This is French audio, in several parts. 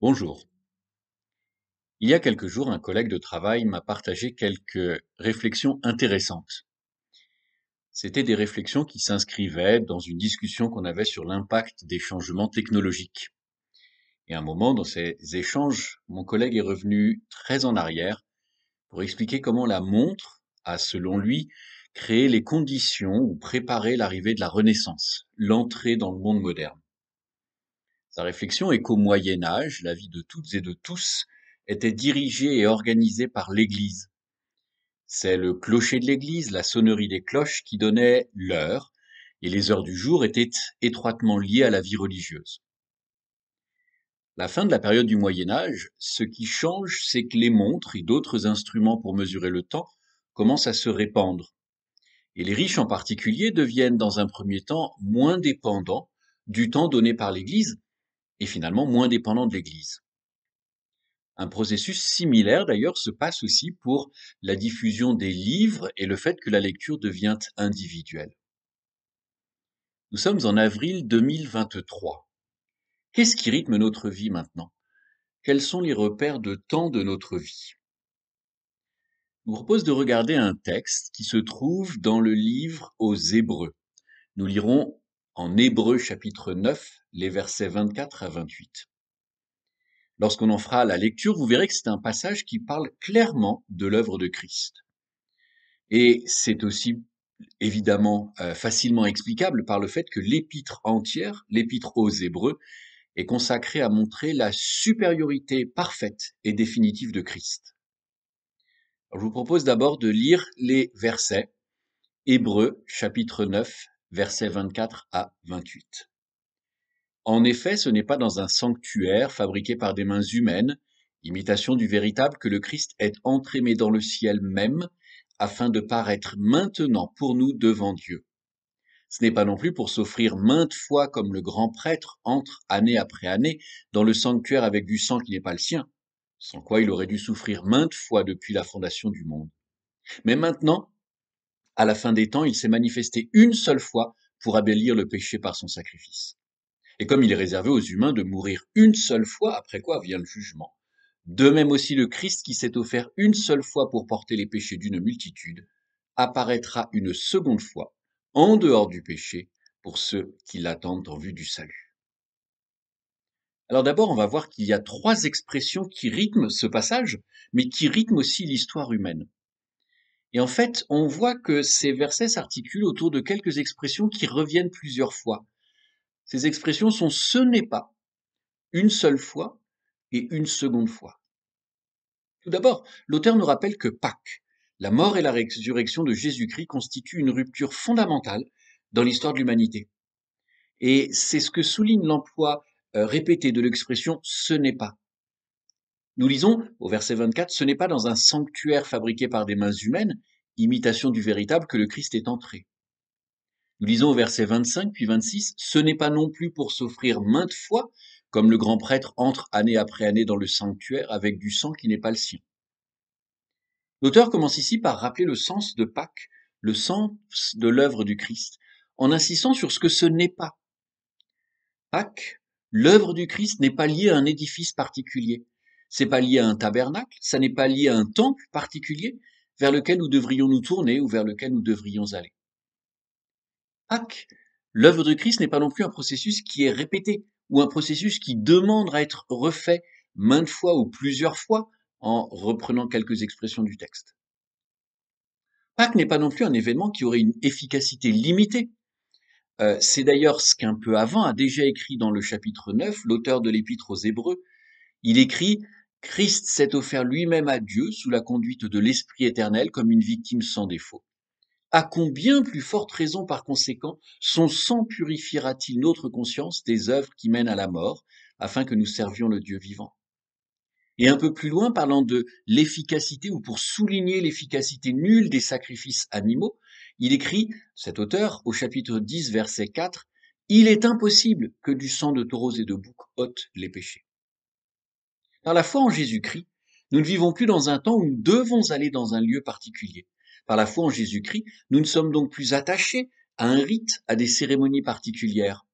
Bonjour. Il y a quelques jours, un collègue de travail m'a partagé quelques réflexions intéressantes. C'étaient des réflexions qui s'inscrivaient dans une discussion qu'on avait sur l'impact des changements technologiques. Et à un moment, dans ces échanges, mon collègue est revenu très en arrière pour expliquer comment la montre a, selon lui, créé les conditions ou préparé l'arrivée de la Renaissance, l'entrée dans le monde moderne. Sa réflexion est qu'au Moyen Âge, la vie de toutes et de tous était dirigée et organisée par l'Église. C'est le clocher de l'église, la sonnerie des cloches qui donnait l'heure, et les heures du jour étaient étroitement liées à la vie religieuse. La fin de la période du Moyen Âge, ce qui change, c'est que les montres et d'autres instruments pour mesurer le temps commencent à se répandre. Et les riches en particulier deviennent dans un premier temps moins dépendants du temps donné par l'Église, et finalement moins dépendants de l'Église. Un processus similaire d'ailleurs se passe aussi pour la diffusion des livres et le fait que la lecture devient individuelle. Nous sommes en avril 2023. Qu'est-ce qui rythme notre vie maintenant? Quels sont les repères de temps de notre vie? Je vous propose de regarder un texte qui se trouve dans le livre aux Hébreux. Nous lirons en Hébreux chapitre 9, les versets 24 à 28. Lorsqu'on en fera la lecture, vous verrez que c'est un passage qui parle clairement de l'œuvre de Christ. Et c'est aussi évidemment facilement explicable par le fait que l'épître entière, l'épître aux Hébreux, est consacrée à montrer la supériorité parfaite et définitive de Christ. Alors, je vous propose d'abord de lire les versets. Hébreux chapitre 9, versets 24 à 28. En effet, ce n'est pas dans un sanctuaire fabriqué par des mains humaines, imitation du véritable, que le Christ est entré mais dans le ciel même, afin de paraître maintenant pour nous devant Dieu. Ce n'est pas non plus pour s'offrir maintes fois comme le grand prêtre entre année après année dans le sanctuaire avec du sang qui n'est pas le sien, sans quoi il aurait dû souffrir maintes fois depuis la fondation du monde. Mais maintenant, à la fin des temps, il s'est manifesté une seule fois pour abolir le péché par son sacrifice. Et comme il est réservé aux humains de mourir une seule fois, après quoi vient le jugement, de même aussi le Christ qui s'est offert une seule fois pour porter les péchés d'une multitude, apparaîtra une seconde fois, en dehors du péché, pour ceux qui l'attendent en vue du salut. Alors d'abord, on va voir qu'il y a trois expressions qui rythment ce passage, mais qui rythment aussi l'histoire humaine. Et en fait, on voit que ces versets s'articulent autour de quelques expressions qui reviennent plusieurs fois. Ces expressions sont ce n'est pas, une seule fois et une seconde fois. Tout d'abord, l'auteur nous rappelle que Pâques, la mort et la résurrection de Jésus-Christ constituent une rupture fondamentale dans l'histoire de l'humanité. Et c'est ce que souligne l'emploi répété de l'expression ce n'est pas. Nous lisons au verset 24, ce n'est pas dans un sanctuaire fabriqué par des mains humaines, imitation du véritable, que le Christ est entré. Nous lisons au verset 25 puis 26, ce n'est pas non plus pour s'offrir maintes fois, comme le grand prêtre entre année après année dans le sanctuaire avec du sang qui n'est pas le sien. L'auteur commence ici par rappeler le sens de Pâques, le sens de l'œuvre du Christ, en insistant sur ce que ce n'est pas. Pâques, l'œuvre du Christ n'est pas liée à un édifice particulier. C'est pas lié à un tabernacle, ça n'est pas lié à un temple particulier vers lequel nous devrions nous tourner ou vers lequel nous devrions aller. Pâques, l'œuvre de Christ n'est pas non plus un processus qui est répété ou un processus qui demande à être refait maintes fois ou plusieurs fois en reprenant quelques expressions du texte. Pâques n'est pas non plus un événement qui aurait une efficacité limitée. C'est d'ailleurs ce qu'un peu avant a déjà écrit dans le chapitre 9, l'auteur de l'épître aux Hébreux. Il écrit « Christ s'est offert lui-même à Dieu sous la conduite de l'Esprit éternel comme une victime sans défaut. À combien plus forte raison par conséquent son sang purifiera-t-il notre conscience des œuvres qui mènent à la mort, afin que nous servions le Dieu vivant ?» Et un peu plus loin, parlant de l'efficacité ou pour souligner l'efficacité nulle des sacrifices animaux, il écrit, cet auteur, au chapitre 10, verset 4, « Il est impossible que du sang de taureaux et de boucs ôte les péchés. » Par la foi en Jésus-Christ, nous ne vivons plus dans un temps où nous devons aller dans un lieu particulier. Par la foi en Jésus-Christ, nous ne sommes donc plus attachés à un rite, à des cérémonies particulières.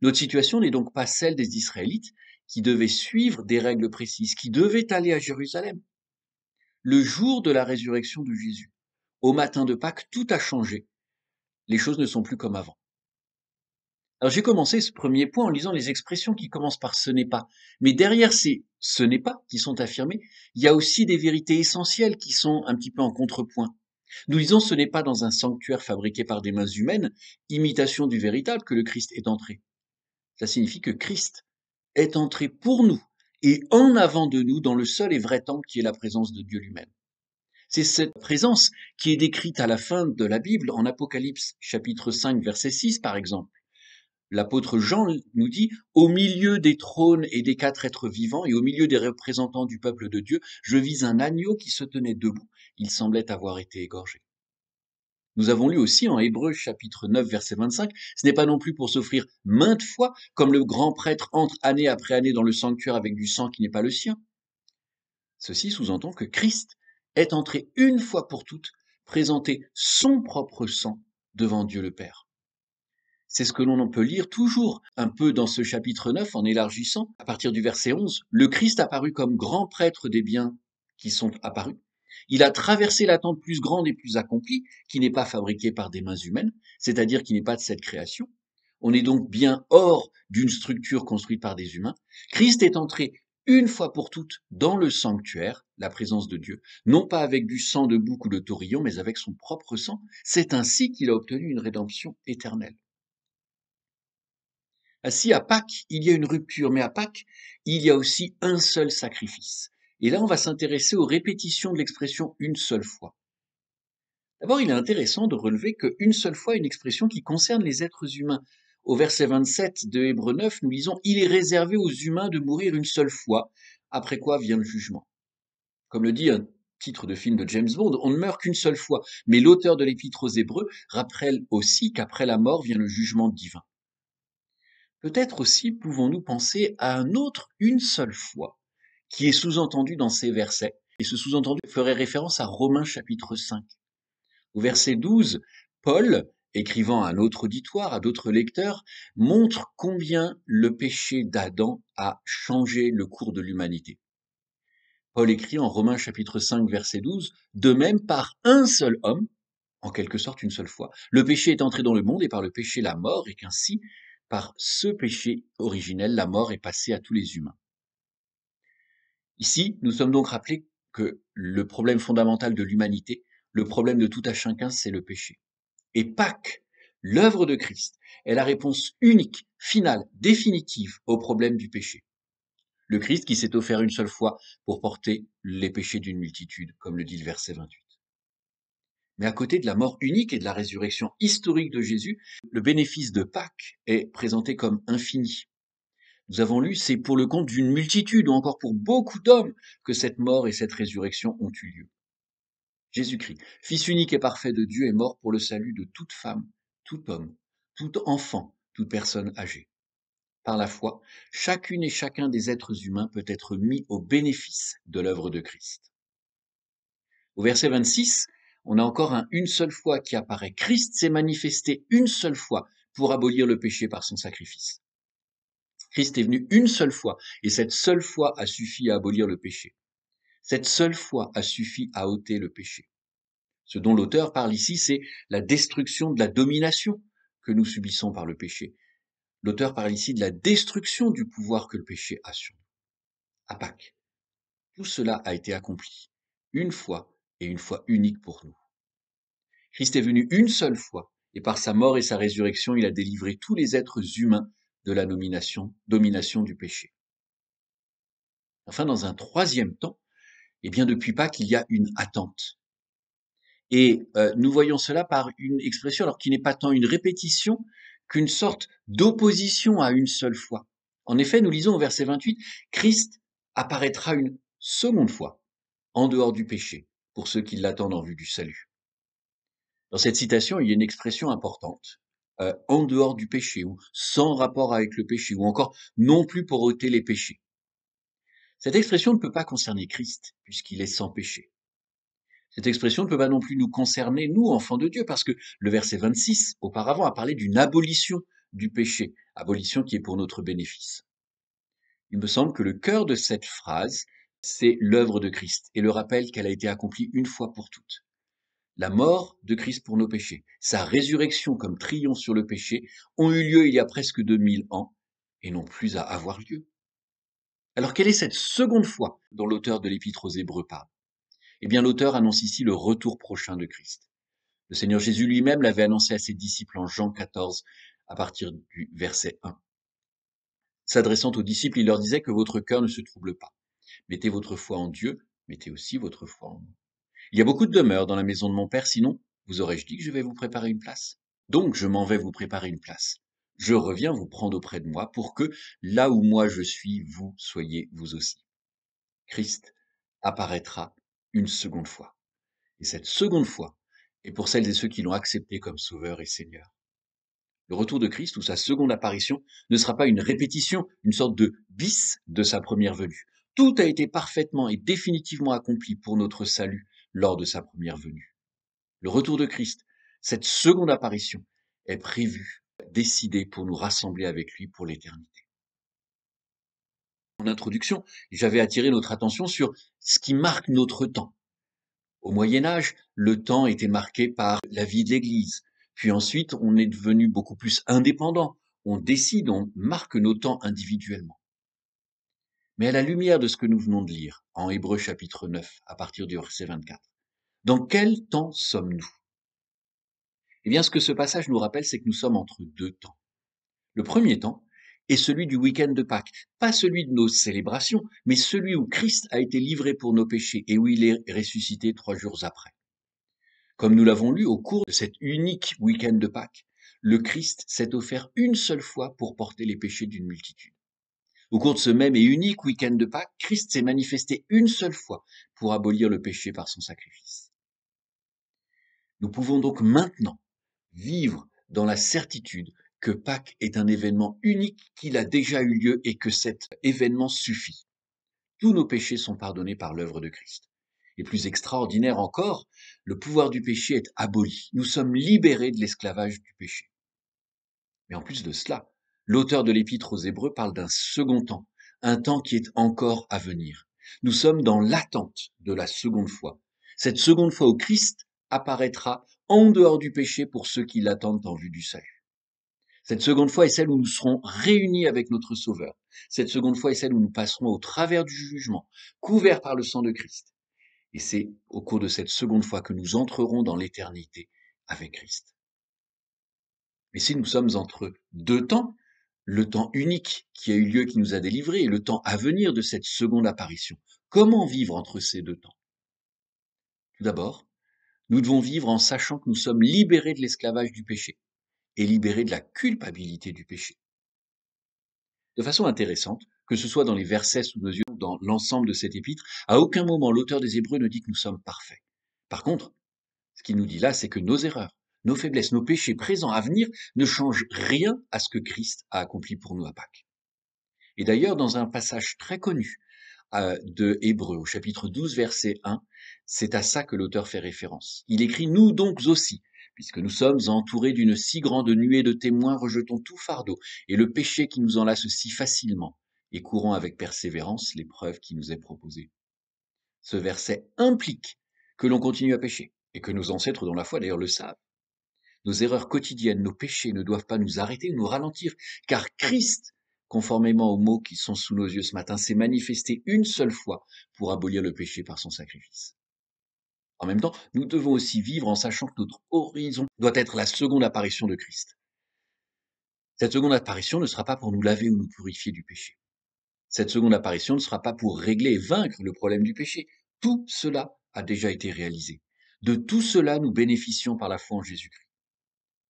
Notre situation n'est donc pas celle des Israélites, qui devait suivre des règles précises, qui devait aller à Jérusalem. Le jour de la résurrection de Jésus, au matin de Pâques, tout a changé. Les choses ne sont plus comme avant. Alors j'ai commencé ce premier point en lisant les expressions qui commencent par ce n'est pas. Mais derrière ces ce n'est pas qui sont affirmés, il y a aussi des vérités essentielles qui sont un petit peu en contrepoint. Nous disons ce n'est pas dans un sanctuaire fabriqué par des mains humaines, imitation du véritable, que le Christ est entré. Ça signifie que Christ est entré pour nous et en avant de nous dans le seul et vrai temple qui est la présence de Dieu lui-même. C'est cette présence qui est décrite à la fin de la Bible en Apocalypse chapitre 5 verset 6 par exemple. L'apôtre Jean nous dit, au milieu des trônes et des quatre êtres vivants et au milieu des représentants du peuple de Dieu, je vis un agneau qui se tenait debout. Il semblait avoir été égorgé. Nous avons lu aussi en Hébreux chapitre 9 verset 25, ce n'est pas non plus pour s'offrir maintes fois, comme le grand prêtre entre année après année dans le sanctuaire avec du sang qui n'est pas le sien. Ceci sous-entend que Christ est entré une fois pour toutes, présenter son propre sang devant Dieu le Père. C'est ce que l'on peut lire toujours un peu dans ce chapitre 9 en élargissant à partir du verset 11. Le Christ apparut comme grand prêtre des biens qui sont apparus. Il a traversé la tente plus grande et plus accomplie, qui n'est pas fabriquée par des mains humaines, c'est-à-dire qui n'est pas de cette création. On est donc bien hors d'une structure construite par des humains. Christ est entré une fois pour toutes dans le sanctuaire, la présence de Dieu, non pas avec du sang de bouc ou de taurillon, mais avec son propre sang. C'est ainsi qu'il a obtenu une rédemption éternelle. Si à Pâques, il y a une rupture, mais à Pâques, il y a aussi un seul sacrifice. Et là, on va s'intéresser aux répétitions de l'expression une seule fois. D'abord, il est intéressant de relever qu'une seule fois est une expression qui concerne les êtres humains. Au verset 27 de Hébreux 9, nous lisons « Il est réservé aux humains de mourir une seule fois, après quoi vient le jugement ». Comme le dit un titre de film de James Bond, on ne meurt qu'une seule fois, mais l'auteur de l'épître aux Hébreux rappelle aussi qu'après la mort vient le jugement divin. Peut-être aussi pouvons-nous penser à un autre une seule fois, qui est sous-entendu dans ces versets, et ce sous-entendu ferait référence à Romains chapitre 5. Au verset 12, Paul, écrivant à un autre auditoire, à d'autres lecteurs, montre combien le péché d'Adam a changé le cours de l'humanité. Paul écrit en Romains chapitre 5 verset 12, de même par un seul homme, en quelque sorte une seule fois, le péché est entré dans le monde et par le péché la mort, et qu'ainsi, par ce péché originel, la mort est passée à tous les humains. Ici, nous sommes donc rappelés que le problème fondamental de l'humanité, le problème de tout à chacun, c'est le péché. Et Pâques, l'œuvre de Christ, est la réponse unique, finale, définitive au problème du péché. Le Christ qui s'est offert une seule fois pour porter les péchés d'une multitude, comme le dit le verset 28. Mais à côté de la mort unique et de la résurrection historique de Jésus, le bénéfice de Pâques est présenté comme infini. Nous avons lu, c'est pour le compte d'une multitude ou encore pour beaucoup d'hommes que cette mort et cette résurrection ont eu lieu. Jésus-Christ, Fils unique et parfait de Dieu, est mort pour le salut de toute femme, tout homme, tout enfant, toute personne âgée. Par la foi, chacune et chacun des êtres humains peut être mis au bénéfice de l'œuvre de Christ. Au verset 26, on a encore une seule fois qui apparaît. Christ s'est manifesté une seule fois pour abolir le péché par son sacrifice. Christ est venu une seule fois, et cette seule fois a suffi à abolir le péché. Cette seule fois a suffi à ôter le péché. Ce dont l'auteur parle ici, c'est la destruction de la domination que nous subissons par le péché. L'auteur parle ici de la destruction du pouvoir que le péché a sur nous. À Pâques, tout cela a été accompli, une fois et une fois unique pour nous. Christ est venu une seule fois, et par sa mort et sa résurrection, il a délivré tous les êtres humains de la domination du péché. Enfin, dans un troisième temps, eh bien, depuis Pâques, il y a une attente. Et nous voyons cela par une expression, alors qui n'est pas tant une répétition qu'une sorte d'opposition à une seule fois. En effet, nous lisons au verset 28, Christ apparaîtra une seconde fois, en dehors du péché, pour ceux qui l'attendent en vue du salut. Dans cette citation, il y a une expression importante, en dehors du péché, ou sans rapport avec le péché, ou encore non plus pour ôter les péchés. Cette expression ne peut pas concerner Christ, puisqu'il est sans péché. Cette expression ne peut pas non plus nous concerner, nous, enfants de Dieu, parce que le verset 26, auparavant, a parlé d'une abolition du péché, abolition qui est pour notre bénéfice. Il me semble que le cœur de cette phrase, c'est l'œuvre de Christ et le rappel qu'elle a été accomplie une fois pour toutes. La mort de Christ pour nos péchés, sa résurrection comme triomphe sur le péché, ont eu lieu il y a presque 2000 ans et n'ont plus à avoir lieu. Alors quelle est cette seconde fois dont l'auteur de l'Épître aux Hébreux parle? Eh bien, l'auteur annonce ici le retour prochain de Christ. Le Seigneur Jésus lui-même l'avait annoncé à ses disciples en Jean 14, à partir du verset 1. S'adressant aux disciples, il leur disait que votre cœur ne se trouble pas. Mettez votre foi en Dieu, mettez aussi votre foi en moi. Il y a beaucoup de demeures dans la maison de mon Père, sinon, vous aurais-je dit que je vais vous préparer une place? Donc je m'en vais vous préparer une place. Je reviens vous prendre auprès de moi pour que, là où moi je suis, vous soyez vous aussi. Christ apparaîtra une seconde fois. Et cette seconde fois est pour celles et ceux qui l'ont accepté comme Sauveur et Seigneur. Le retour de Christ ou sa seconde apparition ne sera pas une répétition, une sorte de bis de sa première venue. Tout a été parfaitement et définitivement accompli pour notre salut lors de sa première venue. Le retour de Christ, cette seconde apparition, est prévue, décidée pour nous rassembler avec lui pour l'éternité. En introduction, j'avais attiré notre attention sur ce qui marque notre temps. Au Moyen Âge, le temps était marqué par la vie de l'Église. Puis ensuite, on est devenu beaucoup plus indépendant. On décide, on marque nos temps individuellement. Mais à la lumière de ce que nous venons de lire, en Hébreux chapitre 9, à partir du verset 24, dans quel temps sommes-nous? Eh bien, ce que ce passage nous rappelle, c'est que nous sommes entre deux temps. Le premier temps est celui du week-end de Pâques, pas celui de nos célébrations, mais celui où Christ a été livré pour nos péchés et où il est ressuscité 3 jours après. Comme nous l'avons lu au cours de cet unique week-end de Pâques, le Christ s'est offert une seule fois pour porter les péchés d'une multitude. Au cours de ce même et unique week-end de Pâques, Christ s'est manifesté une seule fois pour abolir le péché par son sacrifice. Nous pouvons donc maintenant vivre dans la certitude que Pâques est un événement unique, qu'il a déjà eu lieu et que cet événement suffit. Tous nos péchés sont pardonnés par l'œuvre de Christ. Et plus extraordinaire encore, le pouvoir du péché est aboli. Nous sommes libérés de l'esclavage du péché. Mais en plus de cela, l'auteur de l'Épître aux Hébreux parle d'un second temps, un temps qui est encore à venir. Nous sommes dans l'attente de la seconde fois. Cette seconde fois où Christ apparaîtra en dehors du péché pour ceux qui l'attendent en vue du salut. Cette seconde fois est celle où nous serons réunis avec notre Sauveur. Cette seconde fois est celle où nous passerons au travers du jugement, couverts par le sang de Christ. Et c'est au cours de cette seconde fois que nous entrerons dans l'éternité avec Christ. Mais si nous sommes entre deux temps, le temps unique qui a eu lieu, qui nous a délivrés, et le temps à venir de cette seconde apparition, comment vivre entre ces deux temps? Tout d'abord, nous devons vivre en sachant que nous sommes libérés de l'esclavage du péché et libérés de la culpabilité du péché. De façon intéressante, que ce soit dans les versets sous nos yeux ou dans l'ensemble de cet épître, à aucun moment l'auteur des Hébreux ne dit que nous sommes parfaits. Par contre, ce qu'il nous dit là, c'est que nos erreurs, nos faiblesses, nos péchés présents à venir ne changent rien à ce que Christ a accompli pour nous à Pâques. Et d'ailleurs, dans un passage très connu de Hébreux, au chapitre 12, verset 1, c'est à ça que l'auteur fait référence. Il écrit « Nous donc aussi, puisque nous sommes entourés d'une si grande nuée de témoins, rejetons tout fardeau et le péché qui nous enlace si facilement, et courons avec persévérance l'épreuve qui nous est proposée. » Ce verset implique que l'on continue à pécher, et que nos ancêtres dans la foi d'ailleurs le savent. Nos erreurs quotidiennes, nos péchés ne doivent pas nous arrêter ou nous ralentir, car Christ, conformément aux mots qui sont sous nos yeux ce matin, s'est manifesté une seule fois pour abolir le péché par son sacrifice. En même temps, nous devons aussi vivre en sachant que notre horizon doit être la seconde apparition de Christ. Cette seconde apparition ne sera pas pour nous laver ou nous purifier du péché. Cette seconde apparition ne sera pas pour régler et vaincre le problème du péché. Tout cela a déjà été réalisé. De tout cela, nous bénéficions par la foi en Jésus-Christ.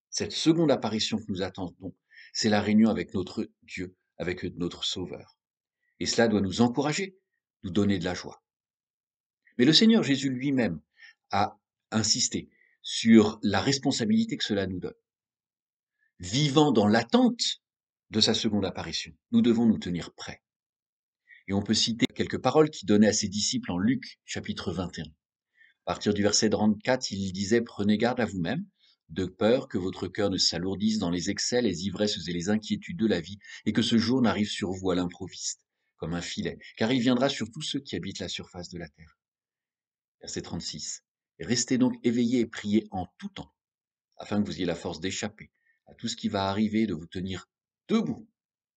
Cette seconde apparition que nous attendons, c'est la réunion avec notre Dieu, avec notre Sauveur. Et cela doit nous encourager, nous donner de la joie. Mais le Seigneur Jésus lui-même a insisté sur la responsabilité que cela nous donne. Vivant dans l'attente de sa seconde apparition, nous devons nous tenir prêts. Et on peut citer quelques paroles qu'il donnait à ses disciples en Luc, chapitre 21. À partir du verset 34, il disait « Prenez garde à vous-même, de peur que votre cœur ne s'alourdisse dans les excès, les ivresses et les inquiétudes de la vie, et que ce jour n'arrive sur vous à l'improviste. comme un filet, car il viendra sur tous ceux qui habitent la surface de la terre. Verset 36. Restez donc éveillés et priez en tout temps, afin que vous ayez la force d'échapper à tout ce qui va arriver et de vous tenir debout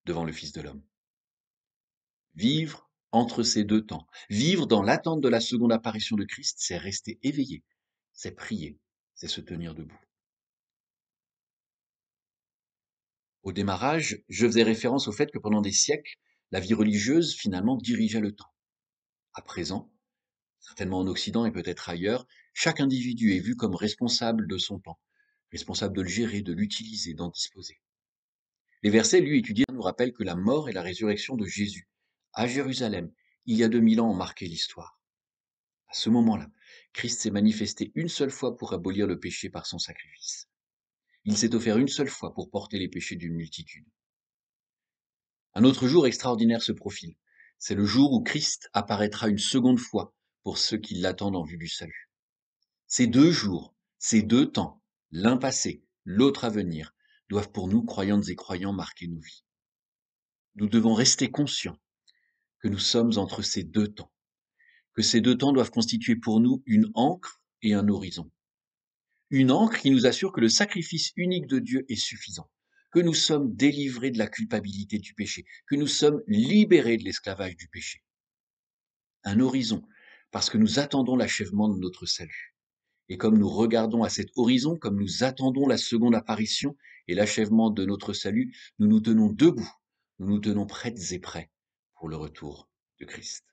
devant le Fils de l'homme. Vivre entre ces deux temps, vivre dans l'attente de la seconde apparition de Christ, c'est rester éveillé, c'est prier, c'est se tenir debout. Au démarrage, je faisais référence au fait que pendant des siècles, la vie religieuse finalement dirigeait le temps. À présent, certainement en Occident et peut-être ailleurs, chaque individu est vu comme responsable de son temps, responsable de le gérer, de l'utiliser, d'en disposer. Les versets, lui, étudiés, nous rappellent que la mort et la résurrection de Jésus, à Jérusalem, il y a 2000 ans, ont marqué l'histoire. À ce moment-là, Christ s'est manifesté une seule fois pour abolir le péché par son sacrifice. Il s'est offert une seule fois pour porter les péchés d'une multitude. Un autre jour extraordinaire se profile. C'est le jour où Christ apparaîtra une seconde fois pour ceux qui l'attendent en vue du salut. Ces 2 jours, ces 2 temps, l'un passé, l'autre à venir, doivent pour nous, croyantes et croyants, marquer nos vies. Nous devons rester conscients que nous sommes entre ces 2 temps, que ces 2 temps doivent constituer pour nous une ancre et un horizon. Une ancre qui nous assure que le sacrifice unique de Dieu est suffisant, que nous sommes délivrés de la culpabilité du péché, que nous sommes libérés de l'esclavage du péché. Un horizon, parce que nous attendons l'achèvement de notre salut. Et comme nous regardons à cet horizon, comme nous attendons la seconde apparition et l'achèvement de notre salut, nous nous tenons debout, nous nous tenons prêtes et prêts pour le retour de Christ.